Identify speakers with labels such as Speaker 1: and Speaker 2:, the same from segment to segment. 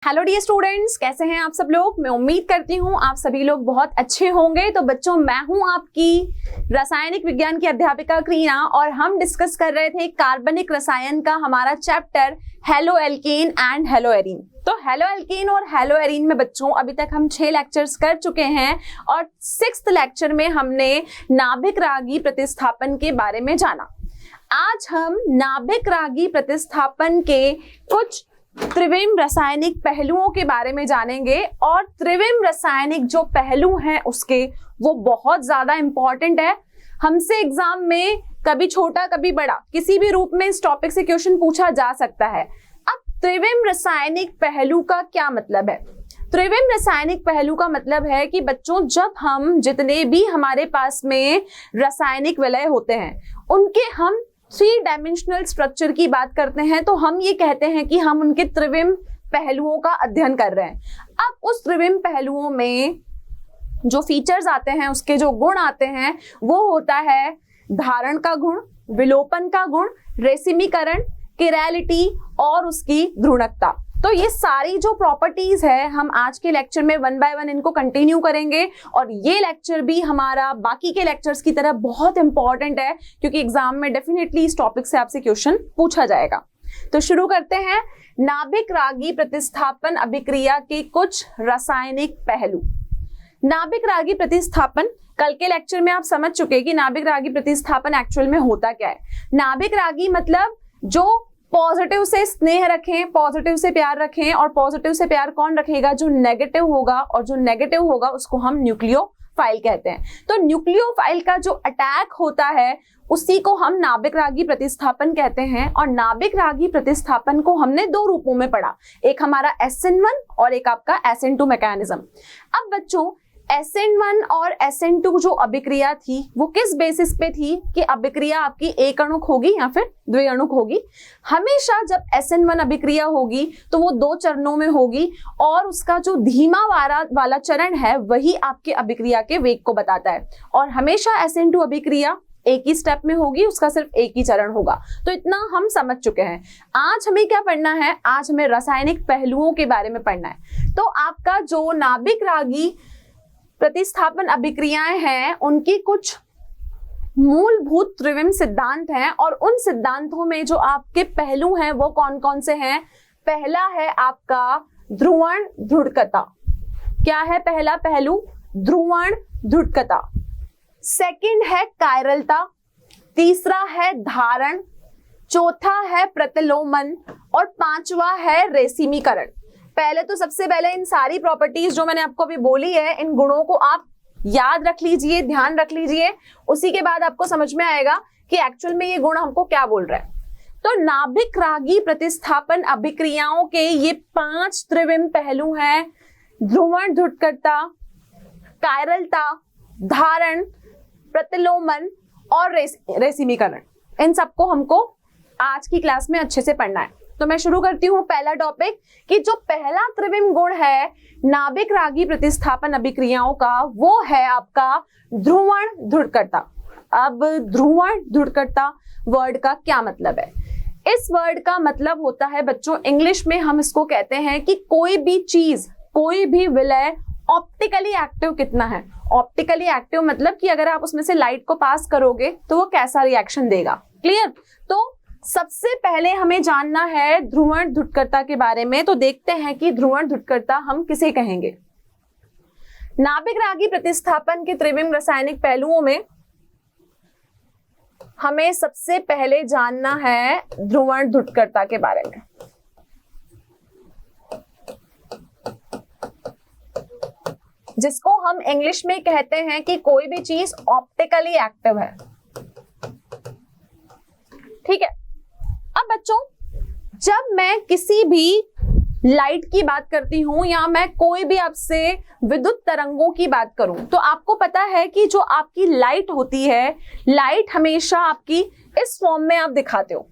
Speaker 1: Hello dear students, कैसे हैं आप सब लोग। मैं उम्मीद करती हूँ आप सभी लोग बहुत अच्छे होंगे। तो बच्चों, मैं हूँ आपकी रासायनिक विज्ञान की अध्यापिका क्रीना और हम डिस्कस कर रहे थे कार्बनिक रसायन का हमारा chapter halo alkane and hello arene. तो हेलो एल्केन और हेलो एरीन में बच्चों अभी तक हम 6 लेक्चर्स कर चुके हैं और 6th लेक्चर में हमने नाभिक रागी प्रतिस्थापन के बारे में जाना। आज हम नाभिक रागी प्रतिस्थापन के कुछ त्रिविम रासायनिक पहलुओं के बारे में जानेंगे और त्रिविम रासायनिक जो पहलू हैं उसके वो बहुत ज्यादा इंपॉर्टेंट है। हमसे एग्जाम में कभी छोटा कभी बड़ा किसी भी रूप में इस टॉपिक से क्वेश्चन पूछा जा सकता है। अब त्रिविम रासायनिक पहलू का क्या मतलब है? त्रिविम रासायनिक पहलू का मतलब है कि बच्चों, जब हम जितने भी हमारे पास में रासायनिक विलय होते हैं उनके हम 3 डायमेंशनल स्ट्रक्चर की बात करते हैं तो हम ये कहते हैं कि हम उनके त्रिविम पहलुओं का अध्ययन कर रहे हैं। अब उस त्रिविम पहलुओं में जो फीचर्स आते हैं, उसके जो गुण आते हैं, वो होता है धारण का गुण, विलोपन का गुण, रेसिमीकरण, किरैलिटी और उसकी ध्रुवणता। तो ये सारी जो प्रॉपर्टीज है हम आज के लेक्चर में 1 बाय 1 इनको कंटिन्यू करेंगे और ये लेक्चर भी हमारा बाकी के लेक्चर्स की तरह बहुत इंपॉर्टेंट है क्योंकि एग्जाम में डेफिनेटली इस टॉपिक से आपसे क्वेश्चन पूछा जाएगा। तो शुरू करते हैं। नाभिक रागी प्रतिस्थापन अभिक्रिया के कुछ रासायनिक पहलू। नाभिक रागी प्रतिस्थापन, कल के लेक्चर में आप समझ चुके कि नाभिक रागी प्रतिस्थापन एक्चुअल में होता क्या है। नाभिक रागी मतलब जो पॉजिटिव से स्नेह रखें, पॉजिटिव से प्यार रखें, और पॉजिटिव से प्यार कौन रखेगा? जो नेगेटिव होगा, और जो नेगेटिव होगा उसको हम न्यूक्लियोफाइल कहते हैं। तो न्यूक्लियोफाइल का जो अटैक होता है उसी को हम नाभिक रागी प्रतिस्थापन कहते हैं। और नाभिक रागी प्रतिस्थापन को हमने 2 रूपों में पढ़ा, एक हमारा SN1 और एक आपका SN2 मैकेनिज्म। अब बच्चों, SN1 और SN2 जो अभिक्रिया थी वो किस बेसिस पे थी कि अभिक्रिया आपकी एक अणुक होगी या फिर द्विअणुक होगी। हमेशा जब SN1 अभिक्रिया होगी तो वो 2 चरणों में होगी और उसका जो धीमा वाला चरण है वही आपके अभिक्रिया के वेग को बताता है। और हमेशा SN2 अभिक्रिया एक ही स्टेप में होगी, उसका सिर्फ एक ही चरण होगा। तो इतना हम समझ चुके हैं। आज हमें क्या पढ़ना है? आज हमें रासायनिक पहलुओं के बारे में पढ़ना है। तो आपका जो नाभिक रागी प्रतिस्थापन अभिक्रियाएं हैं उनकी कुछ मूलभूत त्रिविम सिद्धांत हैं और उन सिद्धांतों में जो आपके पहलू हैं वो कौन कौन से हैं? पहला है आपका ध्रुवण ध्रुवणता। क्या है पहला पहलू? ध्रुवण ध्रुवणता। सेकंड है कायरलता, तीसरा है धारण, चौथा है प्रतिलोमन और 5वां है रेसिमीकरण। पहले तो सबसे पहले इन सारी प्रॉपर्टीज जो मैंने आपको अभी बोली है, इन गुणों को आप याद रख लीजिए, ध्यान रख लीजिए। उसी के बाद आपको समझ में आएगा कि एक्चुअल में ये गुण हमको क्या बोल रहा है। तो नाभिक रागी प्रतिस्थापन अभिक्रियाओं के ये 5 त्रिविम पहलू हैं: ध्रुवण ध्रुवणता, कायरलता, धारण, प्रतिलोमन और रेसिमीकरण। इन सबको हमको आज की क्लास में अच्छे से पढ़ना है। तो मैं शुरू करती हूँ पहला टॉपिक कि जो पहला त्रिविम गुण है नाभिक रागी प्रतिस्थापन अभिक्रियाओं का वो है आपका ध्रुवण ध्रुवणता। अब ध्रुवण ध्रुवणता वर्ड का क्या मतलब है? इस वर्ड का मतलब होता है बच्चों, इंग्लिश में हम इसको कहते हैं कि कोई भी चीज, कोई भी विलय ऑप्टिकली एक्टिव कितना है। ऑप्टिकली एक्टिव मतलब कि अगर आप उसमें से लाइट को पास करोगे तो वो कैसा रिएक्शन देगा। क्लियर? तो सबसे पहले हमें जानना है ध्रुवण ध्रुवणता के बारे में। तो देखते हैं कि ध्रुवण ध्रुवणता हम किसे कहेंगे। नाभिक रागी प्रतिस्थापन के त्रिविम रासायनिक पहलुओं में हमें सबसे पहले जानना है ध्रुवण ध्रुवणता के बारे में। जिसको हम इंग्लिश में कहते हैं कि कोई भी चीज ऑप्टिकली एक्टिव है। ठीक है। अब बच्चों, जब मैं किसी भी लाइट की बात करती हूं या मैं कोई भी आपसे विद्युत तरंगों की बात करूं तो आपको पता है कि जो आपकी लाइट होती है, लाइट हमेशा आपकी इस फॉर्म में आप दिखाते हो।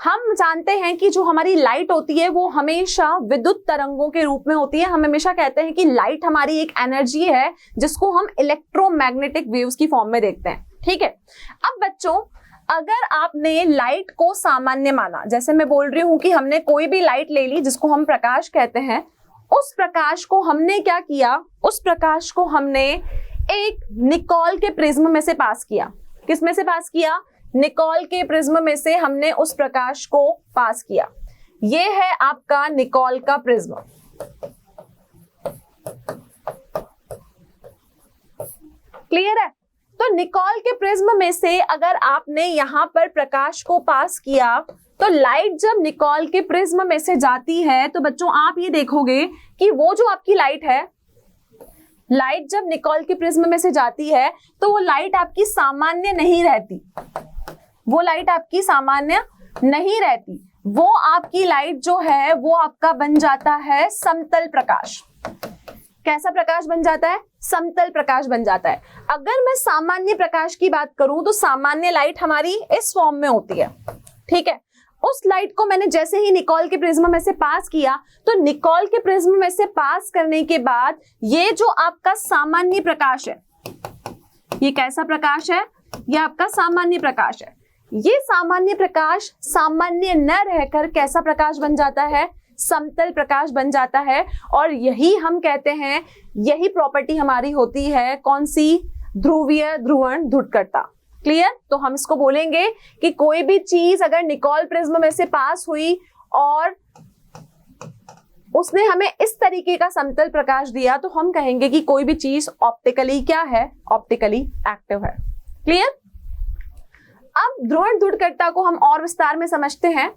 Speaker 1: हम जानते हैं कि जो हमारी लाइट होती है वो हमेशा विद्युत तरंगों के रूप में होती है। हम हमेशा कहते हैं कि लाइट हमारी एक एनर्जी है जिसको हम इलेक्ट्रोमैग्नेटिक वेव्स की फॉर्म में देखते हैं। ठीक है। अब बच्चों, अगर आपने लाइट को सामान्य माना, जैसे मैं बोल रही हूं कि हमने कोई भी लाइट ले ली जिसको हम प्रकाश कहते हैं, उस प्रकाश को हमने क्या किया, उस प्रकाश को हमने एक निकोल के प्रिज्म में से पास किया। किस में से पास किया? निकोल के प्रिज्म में से हमने उस प्रकाश को पास किया। ये है आपका निकोल का प्रिज्म। क्लियर है? तो निकोल के प्रिज्म में से अगर आपने यहां पर प्रकाश को पास किया तो लाइट जब निकोल के प्रिज्म में से जाती है तो बच्चों आप ये देखोगे कि वो जो आपकी लाइट है, लाइट जब निकोल के प्रिज्म में से जाती है तो वो लाइट आपकी सामान्य नहीं रहती, वो लाइट आपकी सामान्य नहीं रहती, वो आपकी लाइट जो है वो आपका बन जाता है समतल प्रकाश। कैसा प्रकाश बन जाता है? समतल प्रकाश बन जाता है। अगर मैं सामान्य प्रकाश की बात करूं तो सामान्य लाइट हमारी इस फॉर्म में होती है, ठीक है। उस लाइट को मैंने जैसे ही निकोल के प्रिज्म में से पास किया तो निकोल के प्रिज्म में से पास करने के बाद ये जो आपका सामान्य प्रकाश है, ये कैसा प्रकाश है? ये आपका सामान्य प्रकाश है। ये सामान्य प्रकाश सामान्य न रहकर कैसा प्रकाश बन जाता है? समतल प्रकाश बन जाता है। और यही हम कहते हैं, यही प्रॉपर्टी हमारी होती है कौन सी? ध्रुवीय ध्रुवण ध्रुवकर्ता। क्लियर? तो हम इसको बोलेंगे कि कोई भी चीज अगर निकोल प्रिज्म में से पास हुई और उसने हमें इस तरीके का समतल प्रकाश दिया तो हम कहेंगे कि कोई भी चीज ऑप्टिकली क्या है? ऑप्टिकली एक्टिव है। क्लियर? अब ध्रुवण ध्रुवकर्ता को हम और विस्तार में समझते हैं।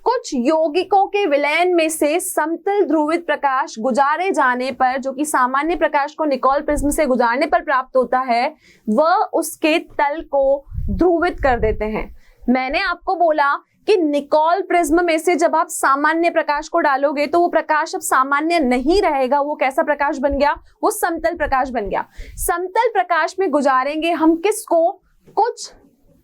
Speaker 1: कुछ यौगिकों के विलयन में से समतल ध्रुवित प्रकाश गुजारे जाने पर, जो कि सामान्य प्रकाश को निकोल प्रिज्म से गुजारने पर प्राप्त होता है, वह उसके तल को ध्रुवित कर देते हैं। मैंने आपको बोला कि निकोल प्रिज्म में से जब आप सामान्य प्रकाश को डालोगे तो वो प्रकाश अब सामान्य नहीं रहेगा, वो कैसा प्रकाश बन गया? वो समतल प्रकाश बन गया। समतल प्रकाश में गुजारेंगे हम किसको? कुछ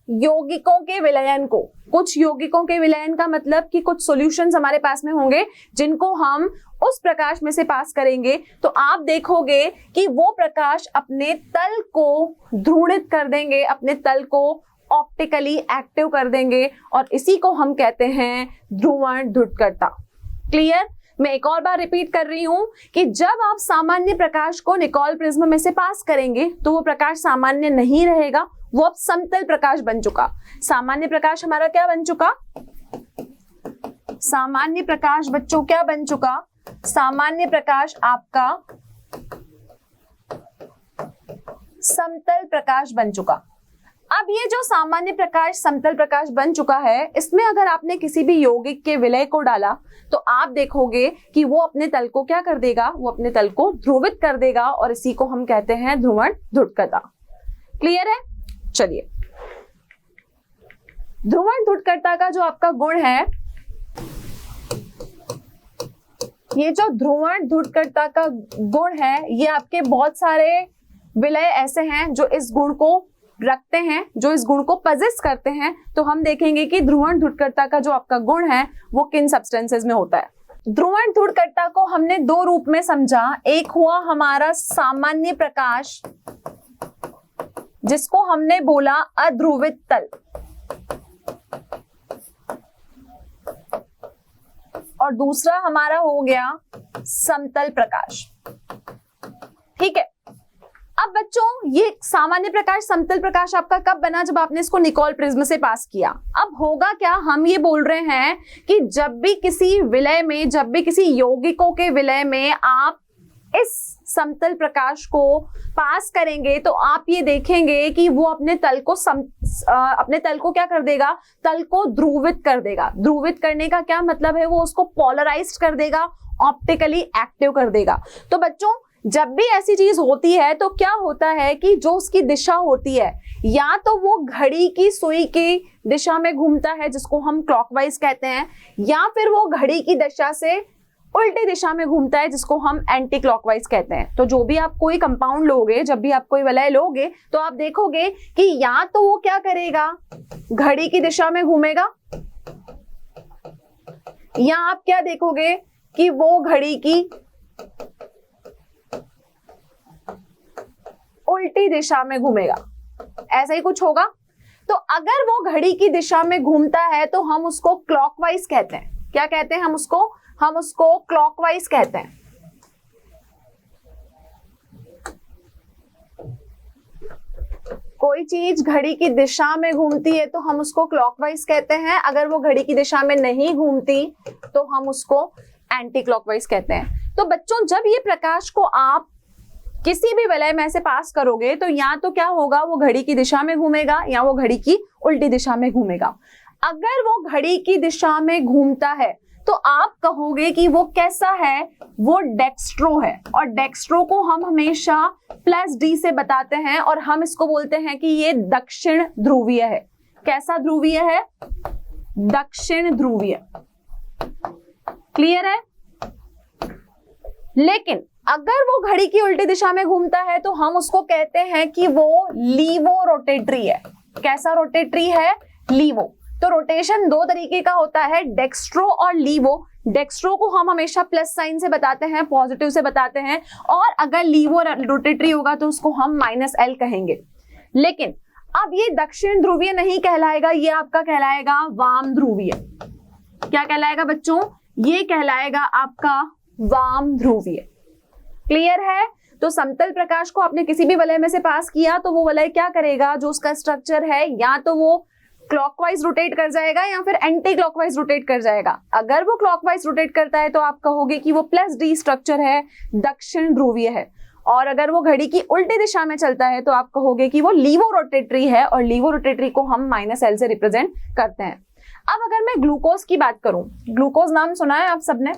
Speaker 1: यौगिकों के विलयन को। कुछ यौगिकों के विलयन का मतलब कि कुछ सॉल्यूशंस हमारे पास में होंगे जिनको हम उस प्रकाश में से पास करेंगे तो आप देखोगे कि वो प्रकाश अपने तल को ध्रुवित कर देंगे, अपने तल को ऑप्टिकली एक्टिव कर देंगे और इसी को हम कहते हैं ध्रुवण ध्रुवकर्ता। क्लियर? मैं एक और बार रिपीट कर रही हूं कि जब आप सामान्य प्रकाश को निकोल प्रिज्म में से पास करेंगे तो वो प्रकाश सामान्य नहीं रहेगा, वो अब समतल प्रकाश बन चुका। सामान्य प्रकाश हमारा क्या बन चुका? सामान्य प्रकाश बच्चों क्या बन चुका? सामान्य प्रकाश आपका समतल प्रकाश बन चुका। अब ये जो सामान्य प्रकाश समतल प्रकाश बन चुका है, इसमें अगर आपने किसी भी यौगिक के विलय को डाला तो आप देखोगे कि वो अपने तल को क्या कर देगा? वो अपने तल को ध्रुवित कर देगा और इसी को हम कहते हैं ध्रुवण ध्रुवकर्ता। क्लियर है? चलिए, ध्रुवण ध्रुवकर्ता का जो आपका गुण है, ये जो ध्रुवण ध्रुवकर्ता का गुण है, ये आपके बहुत सारे विलय ऐसे हैं जो इस गुण को रखते हैं, जो इस गुण को पजेस करते हैं। तो हम देखेंगे कि ध्रुवण ध्रुवकर्ता का जो आपका गुण है वो किन सब्सटेंसेस में होता है। ध्रुवण ध्रुवकर्ता को हमने दो रूप में समझा। एक हुआ हमारा सामान्य प्रकाश जिसको हमने बोला अध्रुवित तल, और दूसरा हमारा हो गया समतल प्रकाश। ठीक है। अब बच्चों ये सामान्य प्रकाश समतल प्रकाश आपका कब बना? जब आपने इसको निकोल प्रिज्म से पास किया। अब होगा क्या? हम ये बोल रहे हैं कि जब भी किसी विलय में, जब भी किसी यौगिकों के विलय में आप इस समतल प्रकाश को पास करेंगे तो आप ये देखेंगे कि वो अपने तल को क्या कर देगा? तल को ध्रुवित कर देगा। ध्रुवित करने का क्या मतलब है? वो उसको पोलराइज्ड कर देगा, ऑप्टिकली एक्टिव कर देगा। तो बच्चों जब भी ऐसी चीज होती है तो क्या होता है कि जो उसकी दिशा होती है, या तो वो घड़ी की सुई की दिशा में घूमता है जिसको हम क्लॉकवाइज कहते हैं, या फिर वो घड़ी की दिशा से उल्टी दिशा में घूमता है जिसको हम एंटी क्लॉकवाइज कहते हैं। तो जो भी आप कोई कंपाउंड लोगे, जब भी आप कोई वलय लोगे तो आप देखोगे कि या तो वो क्या करेगा? घड़ी की दिशा में घूमेगा, या आप क्या देखोगे कि वो घड़ी की उल्टी दिशा में घूमेगा। ऐसा ही कुछ होगा। तो अगर वो घड़ी की दिशा में घूमता है तो हम उसको क्लॉकवाइज कहते हैं। क्या कहते हैं? हम उसको क्लॉकवाइज कहते हैं। कोई चीज घड़ी की दिशा में घूमती है तो हम उसको क्लॉकवाइज कहते हैं, अगर वो घड़ी की दिशा में नहीं घूमती तो हम उसको एंटी क्लॉकवाइज कहते हैं। तो बच्चों जब ये प्रकाश को आप किसी भी वलय में से पास करोगे तो या तो क्या होगा, वो घड़ी की दिशा में घूमेगा या वो घड़ी की उल्टी दिशा में घूमेगा। अगर वो घड़ी की दिशा में घूमता है तो आप कहोगे कि वो कैसा है, वो डेक्स्ट्रो है, और डेक्स्ट्रो को हम हमेशा +d से बताते हैं और हम इसको बोलते हैं कि ये दक्षिण ध्रुवीय है। कैसा ध्रुवीय है? दक्षिण ध्रुवीय। क्लियर है? लेकिन अगर वो घड़ी की उल्टी दिशा में घूमता है तो हम उसको कहते हैं कि वो लीवो रोटेटरी है। कैसा रोटेटरी है? लीवो। तो रोटेशन दो तरीके का होता है, डेक्स्ट्रो और लीवो। डेक्स्ट्रो को हम हमेशा प्लस साइन से बताते हैं, पॉजिटिव से बताते हैं, और अगर लीवो रोटेटरी होगा तो उसको हम -l कहेंगे। लेकिन अब ये दक्षिण ध्रुवीय नहीं कहलाएगा, ये आपका कहलाएगा वाम ध्रुवीय। क्या कहलाएगा बच्चों? ये कहलाएगा आपका वाम ध्रुवीय। क्लियर है? तो समतल प्रकाश को आपने किसी भी वलय में से पास किया तो वो वलय क्या करेगा, जो उसका स्ट्रक्चर है या तो वो क्लॉकवाइज रोटेट कर जाएगा या फिर एंटी क्लॉकवाइज रोटेट कर जाएगा। अगर वो क्लॉकवाइज रोटेट करता है तो आप कहोगे कि वो +d स्ट्रक्चर है, दक्षिण ध्रुवीय है, और अगर वो घड़ी की उल्टी दिशा में चलता है तो आप कहोगे कि वो लीवो रोटेटरी है, और लीवो रोटेटरी को हम -l से रिप्रेजेंट करते हैं। अब अगर मैं ग्लूकोज की बात करूं, ग्लूकोज नाम सुना है आप सबने?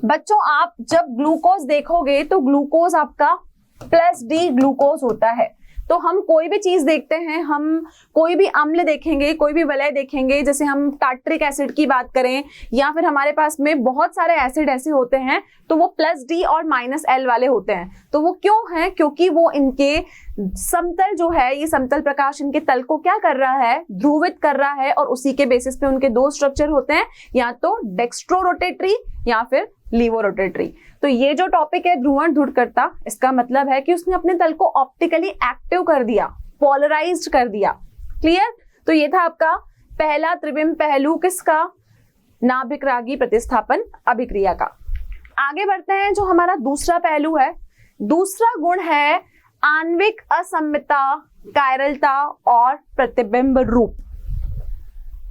Speaker 1: बच्चों आप जब ग्लूकोज देखोगे तो ग्लूकोज आपका +d ग्लूकोज होता है। तो हम कोई भी चीज देखते हैं, हम कोई भी अम्ल देखेंगे, कोई भी वलय देखेंगे, जैसे हम टार्टरिक एसिड की बात करें या फिर हमारे पास में बहुत सारे एसिड ऐसे होते हैं तो वो +d और -l वाले होते हैं। तो वो क्यों हैं? क्योंकि वो इनके समतल जो है, ये समतल प्रकाश इनके तल को क्या कर रहा है, ध्रुवित कर रहा है, और उसी के बेसिस पे उनके दो स्ट्रक्चर होते हैं, या तो डेक्स्ट्रो रोटेटरी या फिर लीवो रोटेटरी। तो ये जो टॉपिक है ध्रुवण ध्रुवकर्ता, इसका मतलब है कि उसने अपने तल को ऑप्टिकली एक्टिव कर दिया, पोलराइज्ड कर दिया। क्लियर? तो ये था आपका पहला त्रिविम पहलू किसका? नाभिकरागी प्रतिस्थापन अभिक्रिया का। आगे बढ़ते हैं, जो हमारा दूसरा पहलू है, दूसरा गुण है आणविक असममिता, कायरलता और प्रतिबिंब रूप।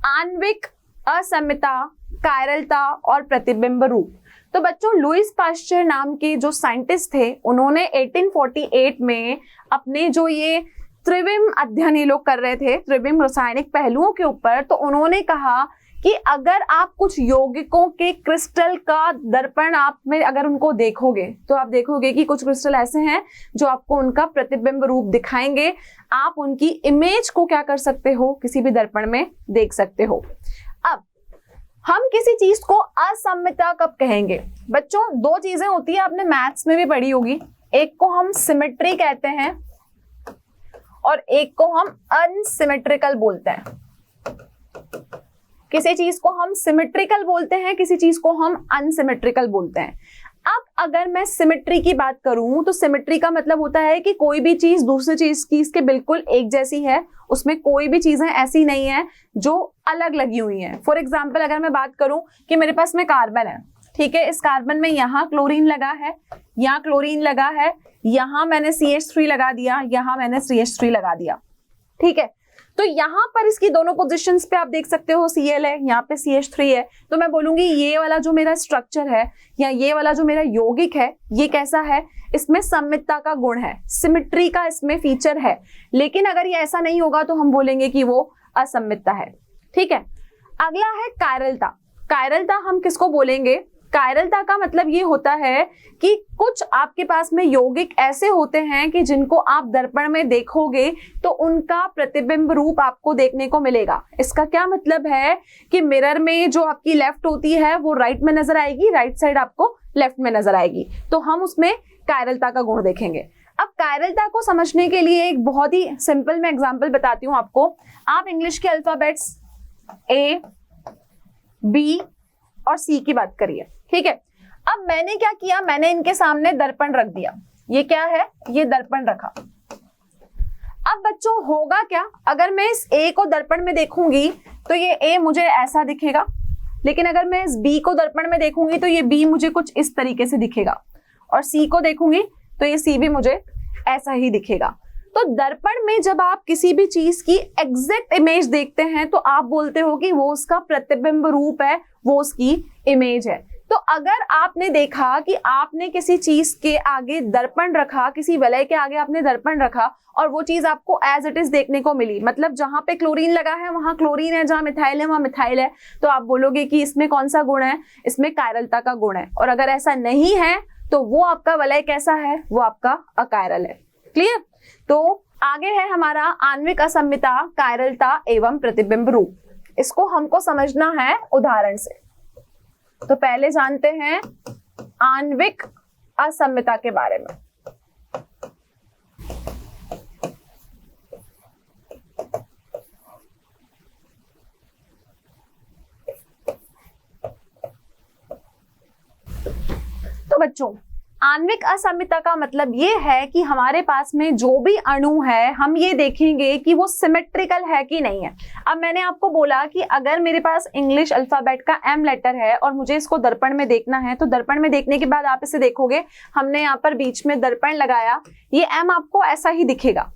Speaker 1: आणविक असममिता, कायरलता और प्रतिबिंब रूप। तो बच्चों लुईस पाश्चर नाम के जो साइंटिस्ट थे, उन्होंने 1848 में अपने जो ये त्रिविम अध्ययन ये लोग कर रहे थे, त्रिविम रासायनिक पहलुओं के ऊपर, तो उन्होंने कहा कि अगर आप कुछ यौगिकों के क्रिस्टल का दर्पण आप में अगर उनको देखोगे तो आप देखोगे कि कुछ क्रिस्टल ऐसे हैं जो आपको उनका प्रतिबिंब रूप दिखाएंगे। आप उनकी इमेज को क्या कर सकते हो, किसी भी दर्पण में देख सकते हो। अब हम किसी चीज को असममिता कब कहेंगे? बच्चों दो चीजें होती है, आपने मैथ्स में भी पढ़ी होगी, एक को हम सिमेट्री कहते हैं और एक को हम अनसिमेट्रिकल बोलते हैं। किसी चीज को हम सिमेट्रिकल बोलते हैं, किसी चीज को हम अनसिमेट्रिकल बोलते हैं। अब अगर मैं सिमेट्री की बात करूं तो सिमेट्री का मतलब होता है कि कोई भी चीज दूसरी चीज की इसके बिल्कुल एक जैसी है, उसमें कोई भी चीजें ऐसी नहीं है जो अलग लगी हुई हैं। फॉर एग्जाम्पल अगर मैं बात करूं कि मेरे पास में कार्बन है, ठीक है, इस कार्बन में यहाँ क्लोरीन लगा है, यहाँ क्लोरीन लगा है, यहाँ मैंने CH3 लगा दिया, यहाँ मैंने CH3 लगा दिया, ठीक है। तो यहाँ पर इसकी दोनों पोजीशंस पे आप देख सकते हो Cl है, यहाँ पे CH3 है, तो मैं बोलूंगी ये वाला जो मेरा स्ट्रक्चर है या ये वाला जो मेरा यौगिक है ये कैसा है, इसमें सममितता का गुण है, सिमेट्री का इसमें फीचर है। लेकिन अगर ये ऐसा नहीं होगा तो हम बोलेंगे कि वो असममितता है, ठीक है। अगला है कायरलता। कायरलता हम किसको बोलेंगे? कायरलता का मतलब ये होता है कि कुछ आपके पास में यौगिक ऐसे होते हैं कि जिनको आप दर्पण में देखोगे तो उनका प्रतिबिंब रूप आपको देखने को मिलेगा। इसका क्या मतलब है कि मिरर में जो आपकी लेफ्ट होती है वो राइट में नजर आएगी, राइट साइड आपको लेफ्ट में नजर आएगी, तो हम उसमें कायरलता का गुण देखेंगे। अब कायरलता को समझने के लिए एक बहुत ही सिंपल मैं एग्जाम्पल बताती हूँ आपको। आप इंग्लिश के अल्फाबेट्स A, B और C की बात करिए, ठीक है। अब मैंने क्या किया, मैंने इनके सामने दर्पण रख दिया। ये क्या है? ये दर्पण रखा। अब बच्चों होगा क्या, अगर मैं इस A को दर्पण में देखूंगी तो ये A मुझे ऐसा दिखेगा, लेकिन अगर मैं इस B को दर्पण में देखूंगी तो ये B मुझे कुछ इस तरीके से दिखेगा, और C को देखूंगी तो ये C भी मुझे ऐसा ही दिखेगा। तो दर्पण में जब आप किसी भी चीज की एग्जैक्ट इमेज देखते हैं तो आप बोलते हो कि वो उसका प्रतिबिंब रूप है, वो उसकी इमेज है। तो अगर आपने देखा कि आपने किसी चीज के आगे दर्पण रखा, किसी वलय के आगे आपने दर्पण रखा और वो चीज आपको एज इट इज देखने को मिली, मतलब जहां पे क्लोरीन लगा है वहां क्लोरीन है, जहां मिथाइल है वहां मिथाइल है, तो आप बोलोगे कि इसमें कौन सा गुण है, इसमें कायरलता का गुण है। और अगर ऐसा नहीं है तो वो आपका वलय कैसा है, वो आपका अकायरल है। क्लियर? तो आगे है हमारा आणविक असम्मिता, कायरलता एवं प्रतिबिंब रूप। इसको हमको समझना है उदाहरण से। तो पहले जानते हैं आणविक असम्मिता के बारे में। तो बच्चों, आणविक असम्मिता का मतलब ये है कि हमारे पास में जो भी अणु है हम ये देखेंगे कि वो सिमेट्रिकल है कि नहीं है। अब मैंने आपको बोला कि अगर मेरे पास इंग्लिश अल्फाबेट का एम लेटर है और मुझे इसको दर्पण में देखना है, तो दर्पण में देखने के बाद आप इसे देखोगे, हमने यहाँ पर बीच में दर्पण लगाया, ये एम आपको ऐसा ही दिखेगा।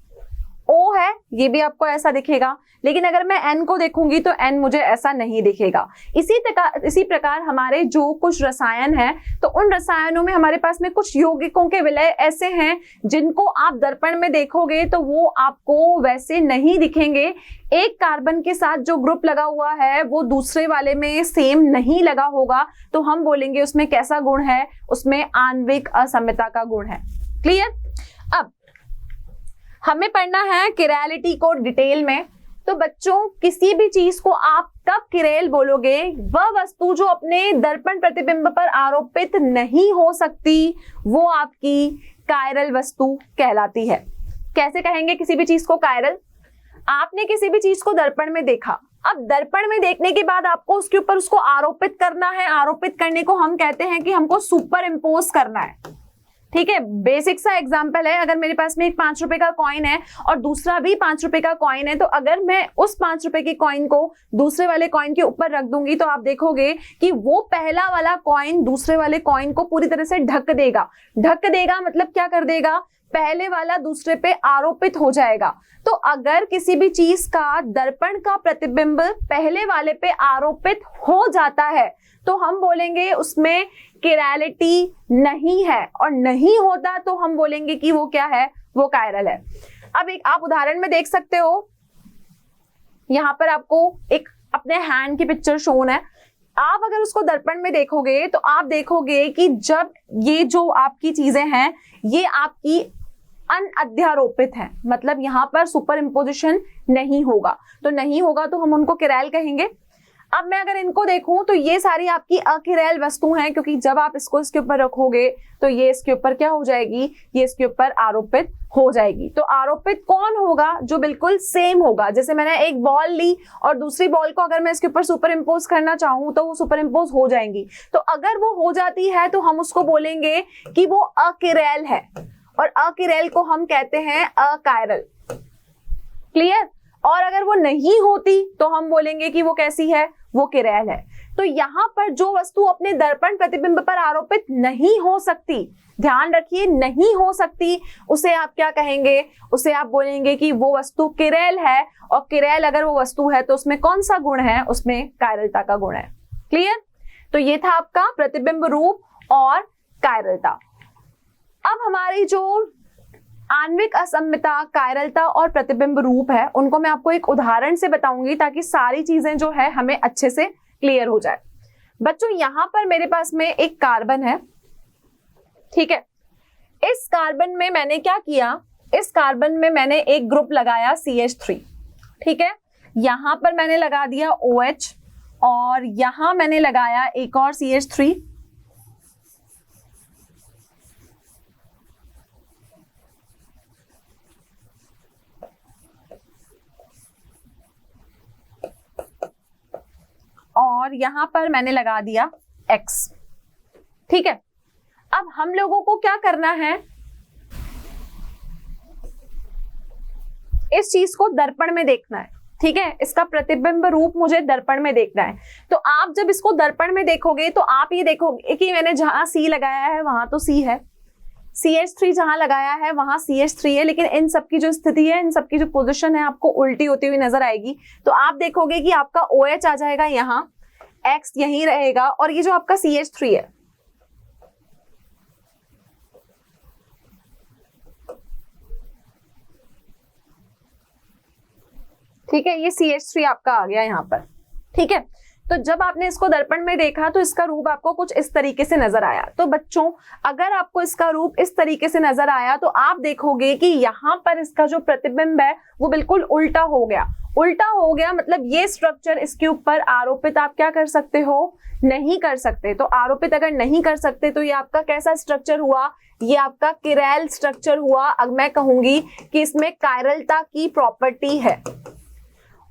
Speaker 1: ओ है, ये भी आपको ऐसा दिखेगा, लेकिन अगर मैं एन को देखूंगी तो एन मुझे ऐसा नहीं दिखेगा। इसी प्रकार हमारे जो कुछ रसायन हैं, तो उन रसायनों में हमारे पास में कुछ यौगिकों के विलय ऐसे हैं जिनको आप दर्पण में देखोगे तो वो आपको वैसे नहीं दिखेंगे। एक कार्बन के साथ जो ग्रुप लगा हुआ है वो दूसरे वाले में सेम नहीं लगा होगा, तो हम बोलेंगे उसमें कैसा गुण है, उसमें आणविक असम्मिता का गुण है। क्लियर? अब हमें पढ़ना है किरैलिटी को डिटेल में। तो बच्चों, किसी भी चीज को आप कब किरेल बोलोगे, वह वस्तु जो अपने दर्पण प्रतिबिंब पर आरोपित नहीं हो सकती वो आपकी कायरल वस्तु कहलाती है। कैसे कहेंगे किसी भी चीज को कायरल? आपने किसी भी चीज को दर्पण में देखा, अब दर्पण में देखने के बाद आपको उसके ऊपर उसको आरोपित करना है। आरोपित करने को हम कहते हैं कि हमको सुपर इम्पोज करना है। ठीक है, बेसिक सा एग्जांपल है, अगर मेरे पास में एक 5 रुपए का कॉइन है और दूसरा भी 5 रुपए का कॉइन है, तो अगर मैं उस 5 रुपए के कॉइन को दूसरे वाले कॉइन के ऊपर रख दूंगी तो आप देखोगे कि वो पहला वाला कॉइन दूसरे वाले कॉइन को पूरी तरह से ढक देगा। ढक देगा मतलब क्या कर देगा, पहले वाला दूसरे पे आरोपित हो जाएगा। तो अगर किसी भी चीज का दर्पण का प्रतिबिंब पहले वाले पे आरोपित हो जाता है तो हम बोलेंगे उसमें किरैलिटी नहीं है, और नहीं होता तो हम बोलेंगे कि वो क्या है, वो कायरल है। अब एक आप उदाहरण में देख सकते हो, यहां पर आपको एक अपने हैंड की पिक्चर शोन है। आप अगर उसको दर्पण में देखोगे तो आप देखोगे कि जब ये जो आपकी चीजें हैं ये आपकी अनअध्यारोपित है, मतलब यहाँ पर सुपर इम्पोजिशन नहीं होगा। तो नहीं होगा तो हम उनको किरैल कहेंगे। अब मैं अगर इनको देखूं तो ये सारी आपकी अकिरैल वस्तु हैं, क्योंकि जब आप इसको इसके ऊपर रखोगे तो ये इसके ऊपर क्या हो जाएगी, ये इसके ऊपर आरोपित हो जाएगी। तो आरोपित कौन होगा, जो बिल्कुल सेम होगा। जैसे मैंने एक बॉल ली और दूसरी बॉल को अगर मैं इसके ऊपर सुपर इम्पोज करना चाहूं तो वो सुपर इम्पोज हो जाएंगी। तो अगर वो हो जाती है तो हम उसको बोलेंगे कि वो अकिरैल है, और अकिरैल को हम कहते हैं अकायरल। क्लियर? और अगर वो नहीं होती तो हम बोलेंगे कि वो कैसी है, वो किरैल है। तो यहाँ पर जो वस्तु अपने दर्पण प्रतिबिंब पर आरोपित नहीं हो सकती, ध्यान रखिए नहीं हो सकती, उसे आप क्या कहेंगे, उसे आप बोलेंगे कि वो वस्तु किरैल है। और किरैल अगर वो वस्तु है तो उसमें कौन सा गुण है, उसमें कायरलता का गुण है। क्लियर? तो ये था आपका प्रतिबिंब रूप और कायरलता। अब हमारी जो आणविक असम्मिता, कायरलता और प्रतिबिंब रूप है उनको मैं आपको एक उदाहरण से बताऊंगी ताकि सारी चीजें जो है हमें अच्छे से क्लियर हो जाए। बच्चों, यहां पर मेरे पास में एक कार्बन है, ठीक है। इस कार्बन में मैंने क्या किया, इस कार्बन में मैंने एक ग्रुप लगाया CH3, ठीक है। यहां पर मैंने लगा दिया OH और यहां मैंने लगाया एक और CH3, और यहां पर मैंने लगा दिया X, ठीक है। अब हम लोगों को क्या करना है, इस चीज को दर्पण में देखना है, ठीक है। इसका प्रतिबिंब रूप मुझे दर्पण में देखना है। तो आप जब इसको दर्पण में देखोगे तो आप ये देखोगे कि मैंने जहां C लगाया है वहां तो C है, CH3 जहां लगाया है वहां CH3 है, लेकिन इन सब की जो स्थिति है, इन सब की जो पोजीशन है आपको उल्टी होती हुई नजर आएगी। तो आप देखोगे कि आपका OH आ जाएगा यहाँ, X यहीं रहेगा, और ये जो आपका CH3 है, ठीक है, ये CH3 आपका आ गया यहाँ पर। ठीक है, तो जब आपने इसको दर्पण में देखा तो इसका रूप आपको कुछ इस तरीके से नजर आया। तो बच्चों, अगर आपको इसका रूप इस तरीके से नजर आया तो आप देखोगे कि यहाँ पर इसका जो प्रतिबिंब है वो बिल्कुल उल्टा हो गया। उल्टा हो गया मतलब ये स्ट्रक्चर इसके ऊपर आरोपित आप क्या कर सकते हो, नहीं कर सकते। तो आरोपित अगर नहीं कर सकते तो ये आपका कैसा स्ट्रक्चर हुआ, ये आपका किरैल स्ट्रक्चर हुआ। अब मैं कहूंगी कि इसमें कायरलता की प्रॉपर्टी है।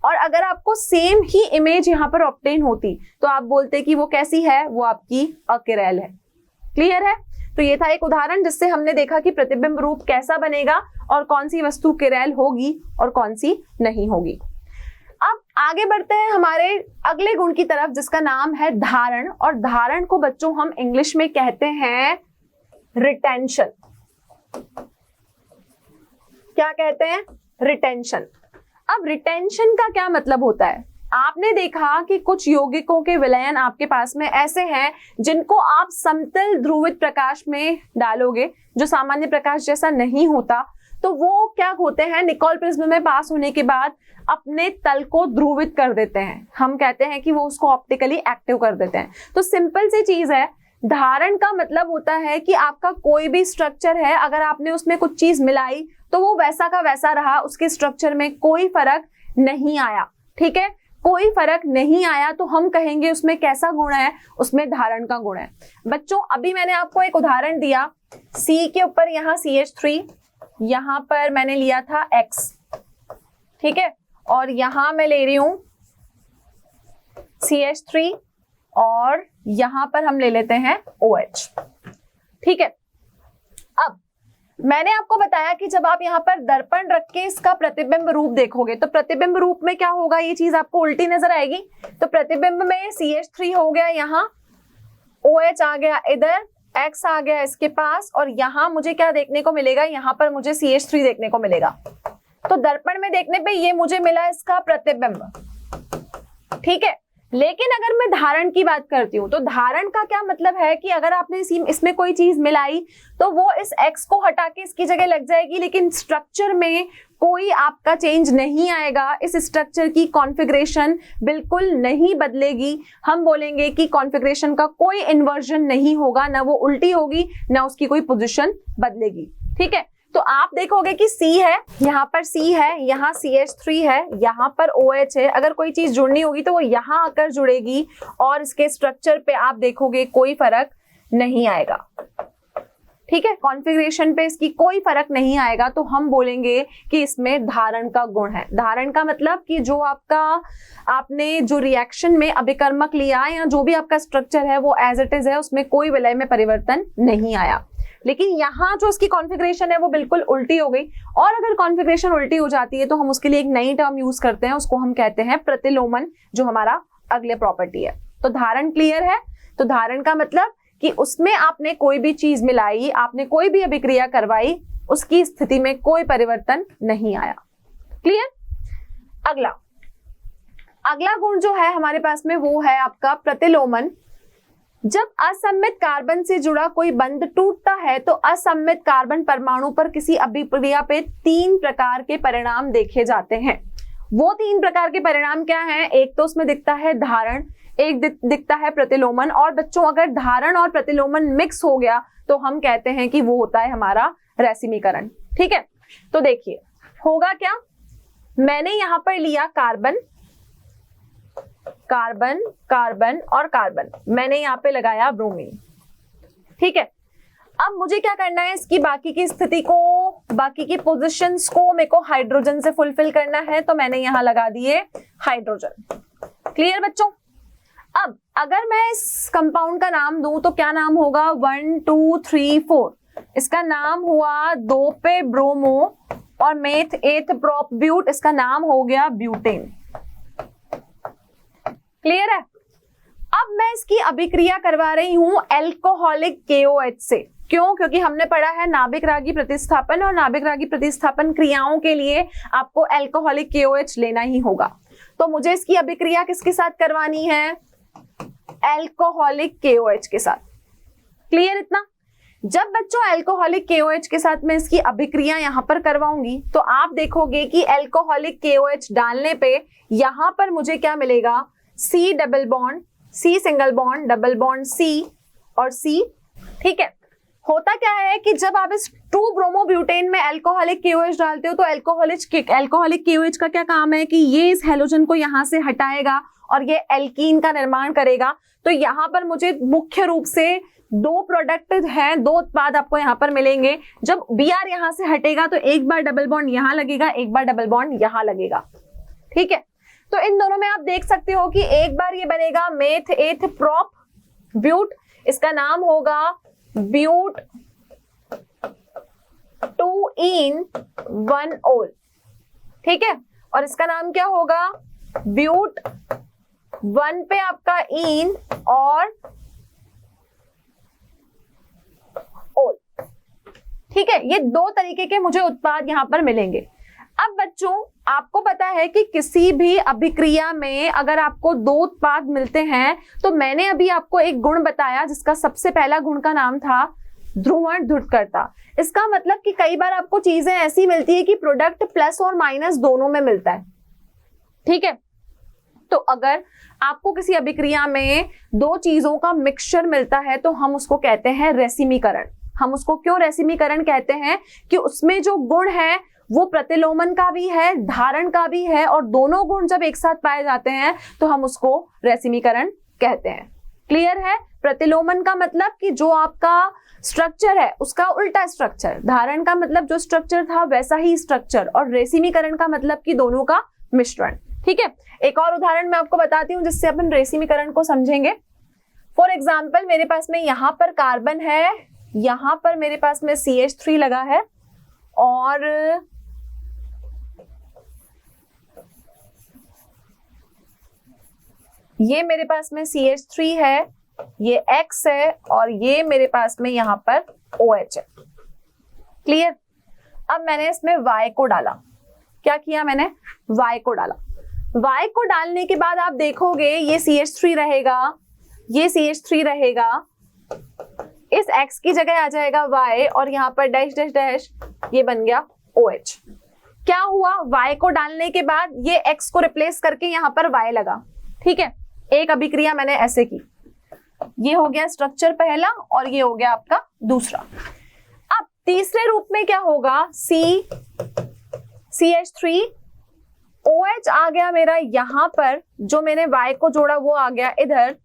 Speaker 1: और अगर आपको सेम ही इमेज यहाँ पर ऑब्टेन होती तो आप बोलते कि वो कैसी है, वो आपकी अकिरैल है। क्लियर है? तो ये था एक उदाहरण जिससे हमने देखा कि प्रतिबिंब रूप कैसा बनेगा और कौन सी वस्तु किरैल होगी और कौन सी नहीं होगी। अब आगे बढ़ते हैं हमारे अगले गुण की तरफ जिसका नाम है धारण। और धारण को बच्चों हम इंग्लिश में कहते हैं रिटेंशन। क्या कहते हैं? रिटेंशन। अब रिटेंशन का क्या मतलब होता है? आपने देखा कि कुछ यौगिकों के विलयन आपके पास में ऐसे हैं जिनको आप समतल ध्रुवित प्रकाश में डालोगे, जो सामान्य प्रकाश जैसा नहीं होता, तो वो क्या होते हैं, निकोल प्रिज्म में पास होने के बाद अपने तल को ध्रुवित कर देते हैं। हम कहते हैं कि वो उसको ऑप्टिकली एक्टिव कर देते हैं। तो सिंपल सी चीज है, धारण का मतलब होता है कि आपका कोई भी स्ट्रक्चर है, अगर आपने उसमें कुछ चीज मिलाई तो वो वैसा का वैसा रहा, उसके स्ट्रक्चर में कोई फर्क नहीं आया। ठीक है, कोई फर्क नहीं आया तो हम कहेंगे उसमें कैसा गुण है, उसमें धारण का गुण है। बच्चों, अभी मैंने आपको एक उदाहरण दिया, C के ऊपर यहाँ CH3, यहां पर मैंने लिया था X, ठीक है, और यहां मैं ले रही हूं CH3 और यहां पर हम ले लेते हैं OH। ठीक है, अब मैंने आपको बताया कि जब आप यहाँ पर दर्पण रख के इसका प्रतिबिंब रूप देखोगे तो प्रतिबिंब रूप में क्या होगा, ये चीज आपको उल्टी नजर आएगी। तो प्रतिबिंब में CH3 हो गया, यहाँ OH आ गया, इधर X आ गया इसके पास, और यहाँ मुझे क्या देखने को मिलेगा, यहाँ पर मुझे CH3 देखने को मिलेगा। तो दर्पण में देखने पे ये मुझे मिला इसका प्रतिबिंब। ठीक है, लेकिन अगर मैं धारण की बात करती हूं तो धारण का क्या मतलब है कि अगर आपने इसमें कोई चीज मिलाई तो वो इस X को हटा के इसकी जगह लग जाएगी, लेकिन स्ट्रक्चर में कोई आपका चेंज नहीं आएगा। इस स्ट्रक्चर की कॉन्फ़िगरेशन बिल्कुल नहीं बदलेगी। हम बोलेंगे कि कॉन्फ़िगरेशन का कोई इन्वर्जन नहीं होगा, ना वो उल्टी होगी ना उसकी कोई पोजीशन बदलेगी। ठीक है, तो आप देखोगे कि C है, यहाँ पर C है, यहाँ CH3 है, यहाँ पर OH है। अगर कोई चीज जुड़नी होगी तो वो यहाँ आकर जुड़ेगी और इसके स्ट्रक्चर पे आप देखोगे कोई फर्क नहीं आएगा। ठीक है, कॉन्फ़िगरेशन पे इसकी कोई फर्क नहीं आएगा, तो हम बोलेंगे कि इसमें धारण का गुण है। धारण का मतलब कि जो आपने जो रिएक्शन में अभिकर्मक लिया या जो भी आपका स्ट्रक्चर है वो एज इट इज है, उसमें कोई विलय में परिवर्तन नहीं आया। लेकिन यहाँ जो इसकी कॉन्फ़िगरेशन है वो बिल्कुल उल्टी हो गई, और अगर कॉन्फ़िगरेशन उल्टी हो जाती है तो हम उसके लिए एक नई टर्म यूज करते हैं, उसको हम कहते हैं प्रतिलोमन, जो हमारा अगले प्रॉपर्टी है। तो धारण क्लियर है? तो धारण का मतलब कि उसमें आपने कोई भी चीज मिलाई, आपने कोई भी अभिक्रिया करवाई, उसकी स्थिति में कोई परिवर्तन नहीं आया। क्लियर? अगला गुण जो है हमारे पास में वो है आपका प्रतिलोमन। जब असममित कार्बन से जुड़ा कोई बंध टूटता है तो असममित कार्बन परमाणु पर किसी अभिक्रिया पे 3 प्रकार के परिणाम देखे जाते हैं। वो 3 प्रकार के परिणाम क्या हैं? एक तो उसमें दिखता है धारण, एक दिखता है प्रतिलोमन, और बच्चों अगर धारण और प्रतिलोमन मिक्स हो गया तो हम कहते हैं कि वो होता है हमारा रेसिमीकरण। ठीक है, तो देखिए होगा क्या, मैंने यहां पर लिया कार्बन, कार्बन, कार्बन और कार्बन, मैंने यहाँ पे लगाया ब्रोमीन। ठीक है, अब मुझे क्या करना है, इसकी बाकी की स्थिति को, बाकी की पोजीशंस को मेरे को हाइड्रोजन से फुलफिल करना है, तो मैंने यहाँ लगा दिए हाइड्रोजन। क्लियर बच्चों? अब अगर मैं इस कंपाउंड का नाम दूं तो क्या नाम होगा, 1 2 3 4, इसका नाम हुआ 2 पे ब्रोमो और मेथ 8 प्रोप ब्यूट, इसका नाम हो गया ब्यूटेन। क्लियर है? अब मैं इसकी अभिक्रिया करवा रही हूं एल्कोहलिक KOH से। क्यों? क्योंकि हमने पढ़ा है नाभिक रागी प्रतिस्थापन, और नाभिक रागी प्रतिस्थापन क्रियाओं के लिए आपको अल्कोहलिक KOH लेना ही होगा। तो मुझे इसकी अभिक्रिया किसके साथ करवानी है? अल्कोहलिक KOH के साथ। क्लियर इतना? जब बच्चों अल्कोहलिक KOH के साथ मैं इसकी अभिक्रिया यहां पर करवाऊंगी तो आप देखोगे कि अल्कोहलिक KOH डालने पे यहां पर मुझे क्या मिलेगा? C double bond, C single bond, double bond C और C। ठीक है, होता क्या है कि जब आप इस 2-ब्रोमोब्यूटेन में अल्कोहलिक KOH डालते हो तो अल्कोहलिक KOH का क्या काम है कि ये इस हैलोजन को यहां से हटाएगा और ये एल्कीन का निर्माण करेगा। तो यहां पर मुझे मुख्य रूप से दो प्रोडक्ट हैं, दो उत्पाद आपको यहां पर मिलेंगे। जब Br यहां से हटेगा तो एक बार डबल बॉन्ड यहां लगेगा, एक बार डबल बॉन्ड यहां लगेगा। ठीक है, तो इन दोनों में आप देख सकते हो कि एक बार ये बनेगा मेथ एथ प्रोप ब्यूट, इसका नाम होगा ब्यूट 2-इन-1-ओल। ठीक है, और इसका नाम क्या होगा? ब्यूट 1 पे आपका इन और ओल। ठीक है, ये दो तरीके के मुझे उत्पाद यहां पर मिलेंगे। अब बच्चों आपको पता है कि किसी भी अभिक्रिया में अगर आपको दो उत्पाद मिलते हैं तो मैंने अभी आपको एक गुण बताया जिसका सबसे पहला गुण का नाम था ध्रुवण ध्रुतकर्ता। इसका मतलब कि कई बार आपको चीजें ऐसी मिलती है कि प्रोडक्ट प्लस और माइनस दोनों में मिलता है। ठीक है, तो अगर आपको किसी अभिक्रिया में दो चीजों का मिक्सचर मिलता है तो हम उसको कहते हैं रेसिमीकरण। हम उसको क्यों रेसिमीकरण कहते हैं? कि उसमें जो गुण है वो प्रतिलोमन का भी है, धारण का भी है, और दोनों गुण जब एक साथ पाए जाते हैं तो हम उसको रेसिमीकरण कहते हैं। क्लियर है? प्रतिलोमन का मतलब कि जो आपका स्ट्रक्चर है उसका उल्टा स्ट्रक्चर, धारण का मतलब जो स्ट्रक्चर था वैसा ही स्ट्रक्चर, और रेसिमीकरण का मतलब कि दोनों का मिश्रण। ठीक है, एक और उदाहरण मैं आपको बताती हूँ जिससे अपन रेसिमीकरण को समझेंगे। फॉर एग्जाम्पल मेरे पास में यहां पर कार्बन है, यहां पर मेरे पास में CH3 लगा है, और ये मेरे पास में CH3 है, ये X है, और ये मेरे पास में यहां पर OH है। क्लियर? अब मैंने इसमें Y को डाला। क्या किया मैंने? Y को डाला। Y को डालने के बाद आप देखोगे ये CH3 रहेगा, ये CH3 रहेगा, इस X की जगह आ जाएगा Y, और यहाँ पर डैश डैश डैश ये बन गया OH। क्या हुआ? Y को डालने के बाद ये X को रिप्लेस करके यहाँ पर Y लगा। ठीक है, एक अभिक्रिया मैंने ऐसे की, ये हो गया स्ट्रक्चर पहला और ये हो गया आपका दूसरा। अब तीसरे रूप में क्या होगा? CH3 OH आ गया मेरा यहां पर, जो मैंने Y को जोड़ा वो आ गया इधर,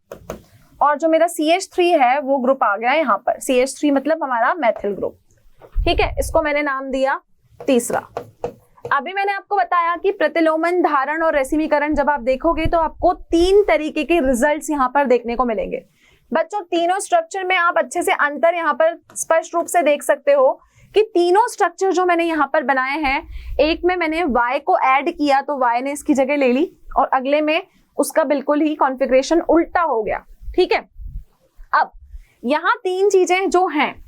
Speaker 1: और जो मेरा CH3 है वो ग्रुप आ गया यहां पर। CH3 मतलब हमारा मैथिल ग्रुप। ठीक है, इसको मैंने नाम दिया तीसरा। अभी मैंने आपको बताया कि प्रतिलोमन, धारण और रेसिमीकरण जब आप देखोगे तो आपको तीन तरीके के रिजल्ट्स यहां पर देखने को मिलेंगे। बच्चों तीनों स्ट्रक्चर में आप अच्छे से अंतर यहां पर स्पष्ट रूप से देख सकते हो कि तीनों स्ट्रक्चर जो मैंने यहां पर बनाए हैं, एक में मैंने Y को ऐड किया तो Y ने इसकी जगह ले ली, और अगले में उसका बिल्कुल ही कॉन्फ़िगरेशन उल्टा हो गया। ठीक है, अब यहां तीन चीजें जो हैं,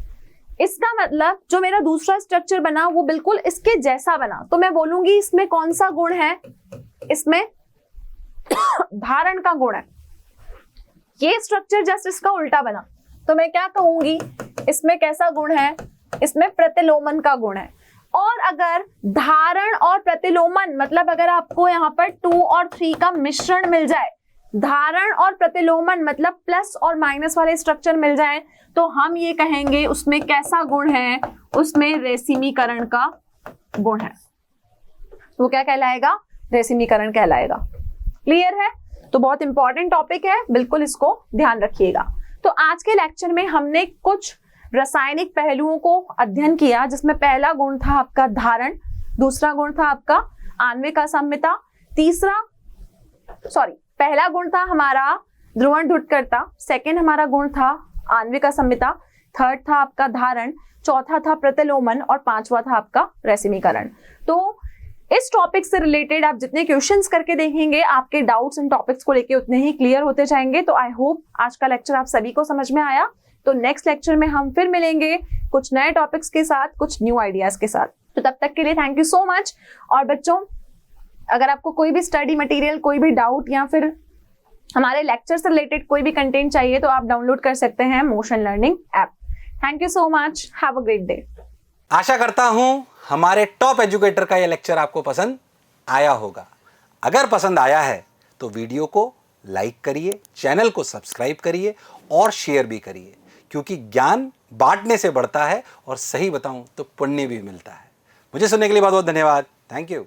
Speaker 1: इसका मतलब जो मेरा दूसरा स्ट्रक्चर बना वो बिल्कुल इसके जैसा बना, तो मैं बोलूंगी इसमें कौन सा गुण है? इसमें धारण का गुण है। ये स्ट्रक्चर जस्ट इसका उल्टा बना, तो मैं क्या कहूंगी? इसमें कैसा गुण है? इसमें प्रतिलोमन का गुण है। और अगर धारण और प्रतिलोमन मतलब अगर आपको यहाँ पर 2 और 3 का मिश्रण मिल जाए, धारण और प्रतिलोमन मतलब प्लस और माइनस वाले स्ट्रक्चर मिल जाए, तो हम ये कहेंगे उसमें कैसा गुण है? उसमें रेसिमीकरण का गुण है। वो क्या कहलाएगा? रेसिमीकरण कहलाएगा। क्लियर है? तो बहुत इंपॉर्टेंट टॉपिक है, बिल्कुल इसको ध्यान रखिएगा। तो आज के लेक्चर में हमने कुछ रासायनिक पहलुओं को अध्ययन किया, जिसमें पहला गुण था आपका धारण, दूसरा गुण था आपका आणविक असाम्यता, पहला गुण था हमारा ध्रुवण ध्रुतकर्ता, सेकंड हमारा गुण था आणविक असाम्यता, थर्ड था आपका धारण, चौथा था प्रतिलोमन, और पांचवा था आपका रेसिमीकरण। तो इस टॉपिक से रिलेटेड आप जितने क्वेश्चंस करके देखेंगे, आपके डाउट्स इन टॉपिक्स को लेके उतने ही क्लियर होते जाएंगे। तो आई होप आज का लेक्चर आप सभी को समझ में आया। तो नेक्स्ट लेक्चर में हम फिर मिलेंगे कुछ नए टॉपिक्स के साथ, कुछ न्यू आइडियाज के साथ। तो तब तक के लिए थैंक यू सो मच। और बच्चों, अगर आपको कोई भी स्टडी मटेरियल, कोई भी डाउट या फिर हमारे लेक्चर से रिलेटेड कोई भी कंटेंट चाहिए तो आप डाउनलोड कर सकते हैं Motion Learning app. Thank you so much, have a great day.
Speaker 2: आशा करता हूं हमारे टॉप एजुकेटर का यह लेक्चर आपको पसंद आया होगा। अगर पसंद आया है तो वीडियो को लाइक करिए, चैनल को सब्सक्राइब करिए और शेयर भी करिए, क्योंकि ज्ञान बांटने से बढ़ता है और सही बताऊं तो पुण्य भी मिलता है। मुझे सुनने के लिए बहुत बहुत धन्यवाद। Thank you.